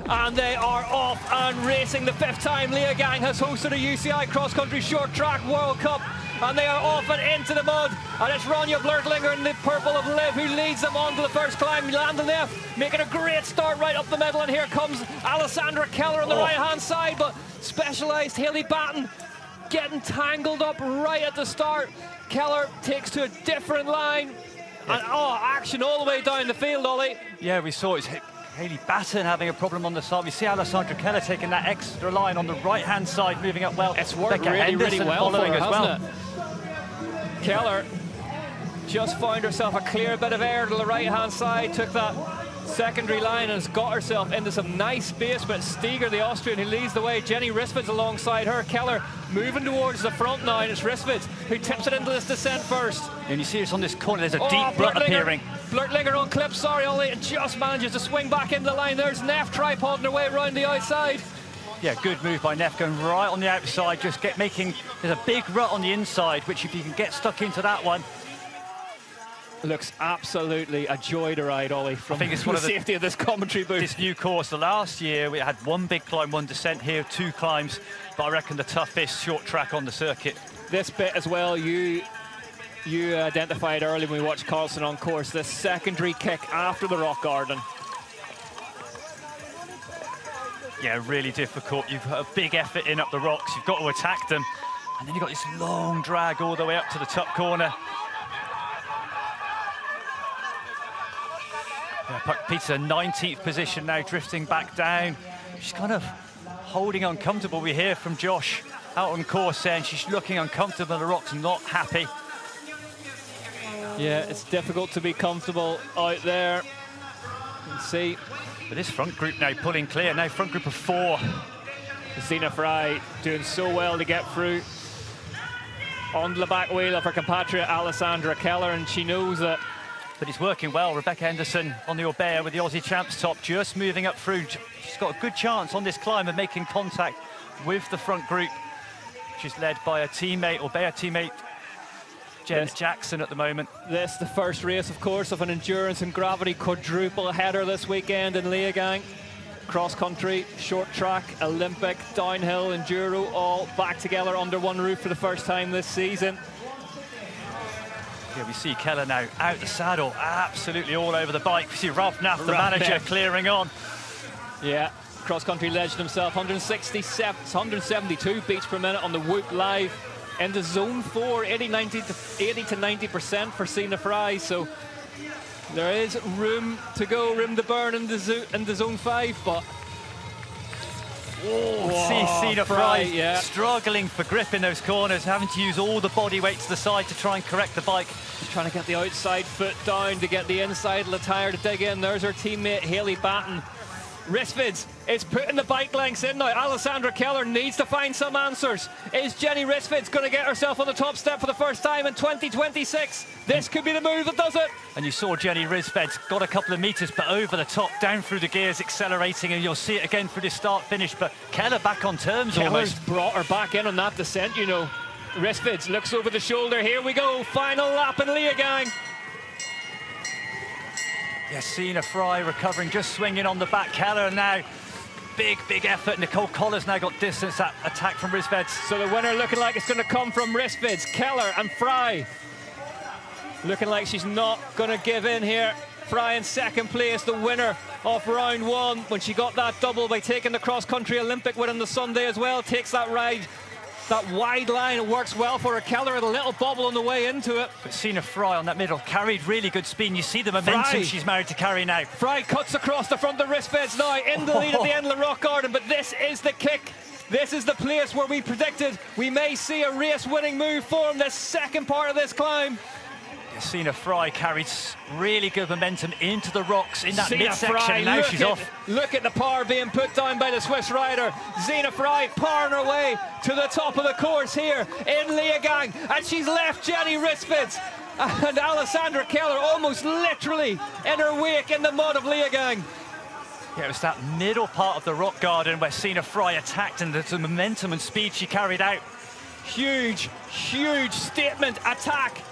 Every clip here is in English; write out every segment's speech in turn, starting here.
and they are off and racing. The 5th time Leogang has hosted a UCI cross-country short track World Cup, and they are off and into the mud, and it's Ronja Blurtlinger in the purple of Liv who leads them on to the first climb. Landon F making a great start right up the middle, and here comes Alessandra Keller on the right-hand side, but Specialized Hayley Batten getting tangled up right at the start. Keller takes to a different line, and action all the way down the field, Ollie. Yeah, we saw it's Hayley Batten having a problem on the side. We see Alessandra Keller taking that extra line on the right-hand side, moving up well. It's worked really well following for her, as well. hasn't it? Keller just found herself a clear bit of air to the right-hand side, took that secondary line and has got herself into some nice space, but Steger, the Austrian, who leads the way. Jenny Risvid's alongside her. Keller moving towards the front now, and it's Risvid who tips it into this descent first. And you see it's on this corner, there's a deep rut appearing. Blurtlinger on clip, sorry Ollie, and just manages to swing back into the line. There's Neff tripoding her way around the outside. Yeah, good move by Neff, going right on the outside, just making, there's a big rut on the inside, which if you can get stuck into that one. Looks absolutely a joy to ride, Ollie, from I think it's one the of the safety of this commentary booth. This new course, the last year we had one big climb, one descent, here 2 climbs, but I reckon the toughest short track on the circuit. This bit as well, you identified early when we watched Carlson on course, this secondary kick after the rock garden. Yeah, really difficult. You've got a big effort in up the rocks, you've got to attack them, and then you've got this long drag all the way up to the top corner. Yeah, Peter's in 19th position now, drifting back down. She's kind of holding uncomfortable. We hear from Josh out on course saying she's looking uncomfortable on the rocks, not happy. Yeah, it's difficult to be comfortable out there. You can see. But this front group now pulling clear, now front group of 4. Zina Fry doing so well to get through onto the back wheel of her compatriot Alessandra Keller, and she knows that. But it's working well. Rebecca Henderson on the Orbea with the Aussie Champs top, just moving up through. She's got a good chance on this climb of making contact with the front group. She's led by a teammate, Orbea teammate, Jen Jackson at the moment. This the first race, of course, of an endurance and gravity quadruple header this weekend in Leogang. Cross country, short track, Olympic, downhill, enduro, all back together under one roof for the first time this season. Yeah, we see Keller now out the saddle, absolutely all over the bike. We see Ralph Naff, the manager, clearing on. Yeah, cross-country legend himself, 172 beats per minute on the Whoop Live. Into zone 4, 80 to 90% for Zina Fry, so there is room to go, room to burn in the zone 5, but see Zina Fry struggling for grip in those corners, having to use all the body weight to the side to try and correct the bike. She's trying to get the outside foot down to get the inside of the tyre to dig in. There's her teammate Hayley Batten. Risvids is putting the bike lengths in now. Alessandra Keller needs to find some answers. Is Jenny Risvids going to get herself on the top step for the first time in 2026? This could be the move that does it. And you saw Jenny Risvids got a couple of meters, but over the top, down through the gears, accelerating, and you'll see it again for this start-finish. But Keller back on terms. Keller's almost brought her back in on that descent, you know. Risvids looks over the shoulder. Here we go. Final lap in Leogang. Yes, Zina Fry recovering, just swinging on the back. Keller now, big effort. Nicole Coller's now got distance, that attack from Risvids. So the winner looking like it's going to come from Risvids. Keller and Fry looking like she's not going to give in here. Fry in second place, the winner of round 1 when she got that double by taking the cross-country Olympic win on the Sunday as well. Takes that ride, that wide line, it works well for her. Keller had a little bobble on the way into it. But Zina Fry on that middle carried really good speed, and you see the momentum she's married to carry now. Fry cuts across the front of Risvids now, in the lead at the end of the rock garden, but this is the kick. This is the place where we predicted we may see a race-winning move form this second part of this climb. Zina Fry carried really good momentum into the rocks in that midsection. Now she's off. Look at the power being put down by the Swiss rider. Zina Fry powering her way to the top of the course here in Leogang, and she's left Jenny Risvids and Alessandra Keller almost literally in her wake in the mud of Leogang. Yeah, it was that middle part of the rock garden where Zina Fry attacked, and the momentum and speed she carried out. Huge statement attack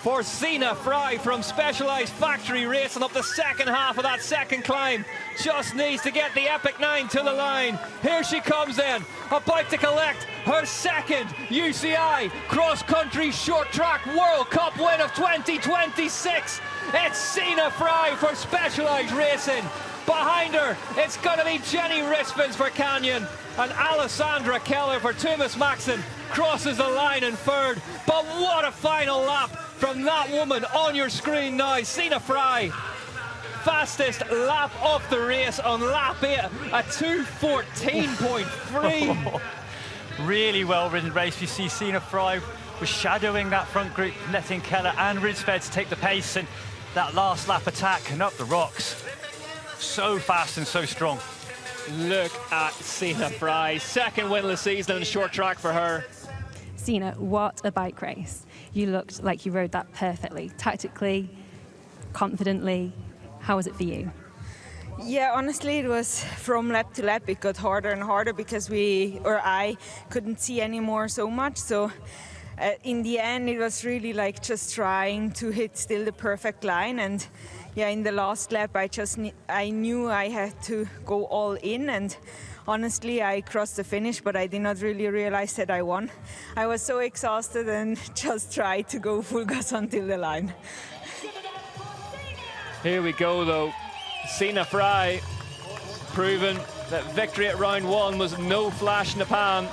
for Zina Fry from Specialized Factory, racing up the second half of that second climb just needs to get the Epic 9 to the line. Here she comes in, about to collect her second UCI cross-country short track World Cup win of 2026. It's Sina Fry for Specialized Racing. Behind her, it's going to be Jenny Risvins for Canyon, and Alessandra Keller for Thomas Maxson crosses the line in third. But what a final lap from that woman on your screen now. Sina Fry, fastest lap of the race on lap 8 at 2:14.3. Really well ridden race. You see Sina Fry was shadowing that front group, letting Keller and Risveds take the pace, and that last lap attack and up the rocks. So fast and so strong. Look at Sina Fry, second win of the season in short track for her. Sina, what a bike race. You looked like you rode that perfectly, tactically, confidently. How was it for you? Yeah, honestly, it was from lap to lap. It got harder and harder because I couldn't see anymore so much. So in the end, it was really like just trying to hit still the perfect line. And yeah, in the last lap, I knew I had to go all in. And honestly, I crossed the finish, but I did not really realize that I won. I was so exhausted and just tried to go full gas until the line. Here we go, though. Sina Fry proven that victory at round 1 was no flash in the pan.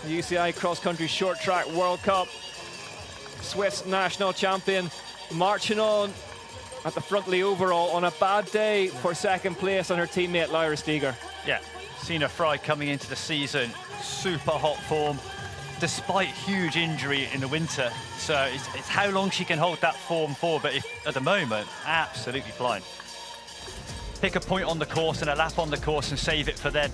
The UCI Cross Country Short Track World Cup. Swiss national champion marching on at the front of the overall on a bad day for second place on her teammate Lyra Steger. Yeah, Sina Fry coming into the season, super hot form, despite huge injury in the winter. So it's how long she can hold that form for, but at the moment, absolutely flying. Pick a point on the course and a lap on the course and save it for then.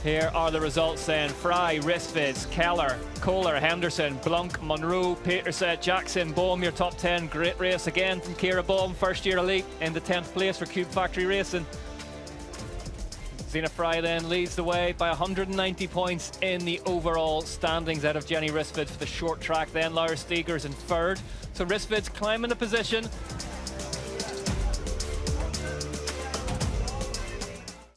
Here are the results then. Fry, Risveds, Keller, Kohler, Henderson, Blunk, Monroe, Peterson, Jackson, Bohm, your top 10. Great race again from Kira Bohm, first year elite in the 10th place for Cube Factory Racing. Sina Fry then leads the way by 190 points in the overall standings out of Jenny Risveds for the short track. Then Lyra Steger's in third. So Risveds climbing the position